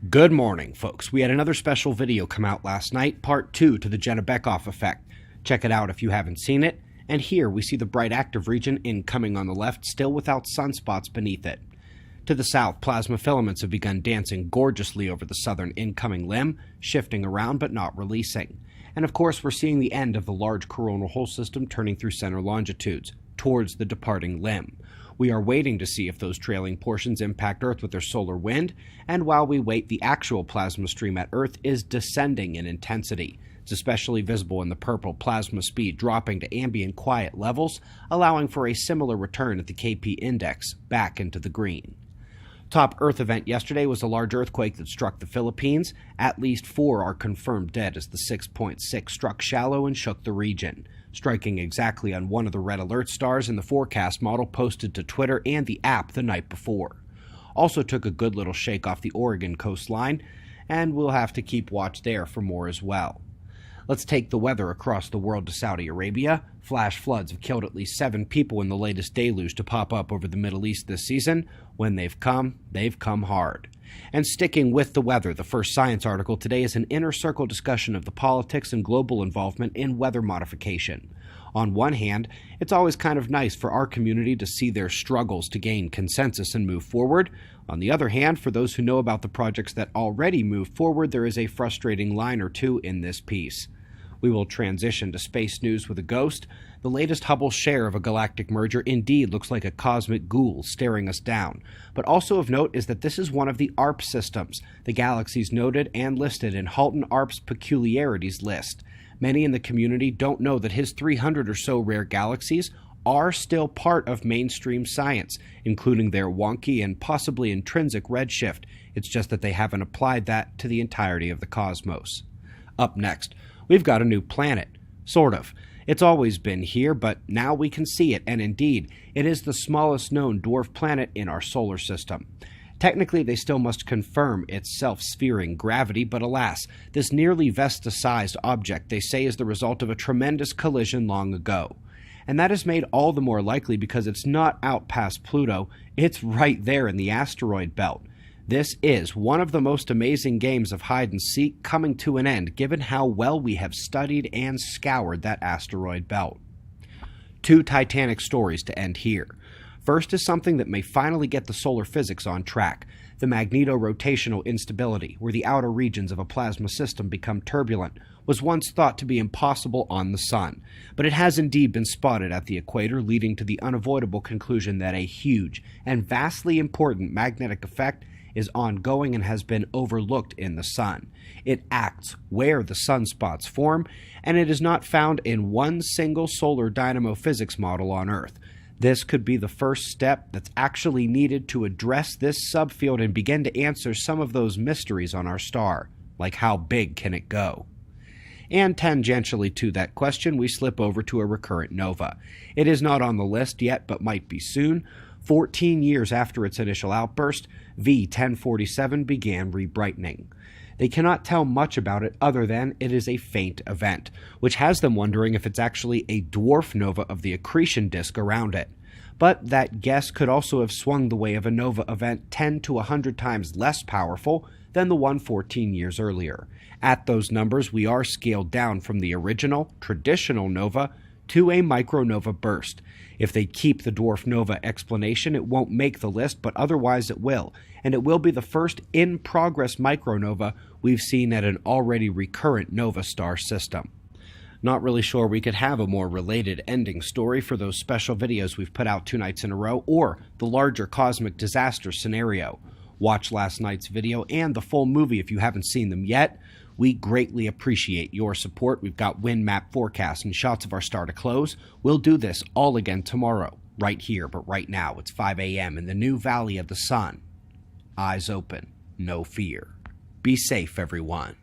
Good morning, folks. We had another special video come out last night, part 2 to the Jenna Bekoff effect. Check it out if you haven't seen it. And here we see the bright active region incoming on the left, still without sunspots beneath it. To the south, plasma filaments have begun dancing gorgeously over the southern incoming limb, shifting around but not releasing. And of course, we're seeing the end of the large coronal hole system turning through center longitudes, towards the departing limb. We are waiting to see if those trailing portions impact Earth with their solar wind, and while we wait, the actual plasma stream at Earth is descending in intensity. It's especially visible in the purple, plasma speed dropping to ambient quiet levels, allowing for a similar return at the KP index back into the green. Top Earth event yesterday was a large earthquake that struck the Philippines. At least 4 are confirmed dead as the 6.6 struck shallow and shook the region, striking exactly on one of the red alert stars in the forecast model posted to Twitter and the app the night before. Also took a good little shake off the Oregon coastline, and we'll have to keep watch there for more as well. Let's take the weather across the world to Saudi Arabia. Flash floods have killed at least 7 people in the latest deluge to pop up over the Middle East this season. When they've come hard. And sticking with the weather, the first science article today is an inner circle discussion of the politics and global involvement in weather modification. On one hand, it's always kind of nice for our community to see their struggles to gain consensus and move forward. On the other hand, for those who know about the projects that already move forward, there is a frustrating line or two in this piece. We will transition to space news with a ghost. The latest Hubble share of a galactic merger indeed looks like a cosmic ghoul staring us down. But also of note is that this is one of the ARP systems, the galaxies noted and listed in Halton ARP's peculiarities list. Many in the community don't know that his 300 or so rare galaxies are still part of mainstream science, including their wonky and possibly intrinsic redshift. It's just that they haven't applied that to the entirety of the cosmos. Up next, we've got a new planet. Sort of. It's always been here, but now we can see it, and indeed, it is the smallest known dwarf planet in our solar system. Technically, they still must confirm its self-sphering gravity, but alas, this nearly Vesta-sized object they say is the result of a tremendous collision long ago. And that is made all the more likely because it's not out past Pluto, it's right there in the asteroid belt. This is one of the most amazing games of hide and seek coming to an end, given how well we have studied and scoured that asteroid belt. 2 Titanic stories to end here. First is something that may finally get the solar physics on track, the magnetorotational instability, where the outer regions of a plasma system become turbulent, was once thought to be impossible on the Sun, but it has indeed been spotted at the equator, leading to the unavoidable conclusion that a huge and vastly important magnetic effect is ongoing and has been overlooked in the Sun. It acts where the sunspots form, and it is not found in one single solar dynamo physics model on Earth. This could be the first step that's actually needed to address this subfield and begin to answer some of those mysteries on our star, like how big can it go? And tangentially to that question, we slip over to a recurrent nova. It is not on the list yet, but might be soon. 14 years after its initial outburst, V1047 began rebrightening. They cannot tell much about it other than it is a faint event, which has them wondering if it's actually a dwarf nova of the accretion disk around it. But that guess could also have swung the way of a nova event 10 to 100 times less powerful than the one 14 years earlier. At those numbers, we are scaled down from the original, traditional nova to a micronova burst. If they keep the dwarf nova explanation, it won't make the list, but otherwise it will, and it will be the first in-progress micronova we've seen at an already recurrent nova star system. Not really sure we could have a more related ending story for those special videos we've put out 2 nights in a row, or the larger cosmic disaster scenario. Watch last night's video and the full movie if you haven't seen them yet. We greatly appreciate your support. We've got wind map forecasts and shots of our star to close. We'll do this all again tomorrow, right here, but right now it's 5 a.m. in the new Valley of the Sun. Eyes open, no fear. Be safe, everyone.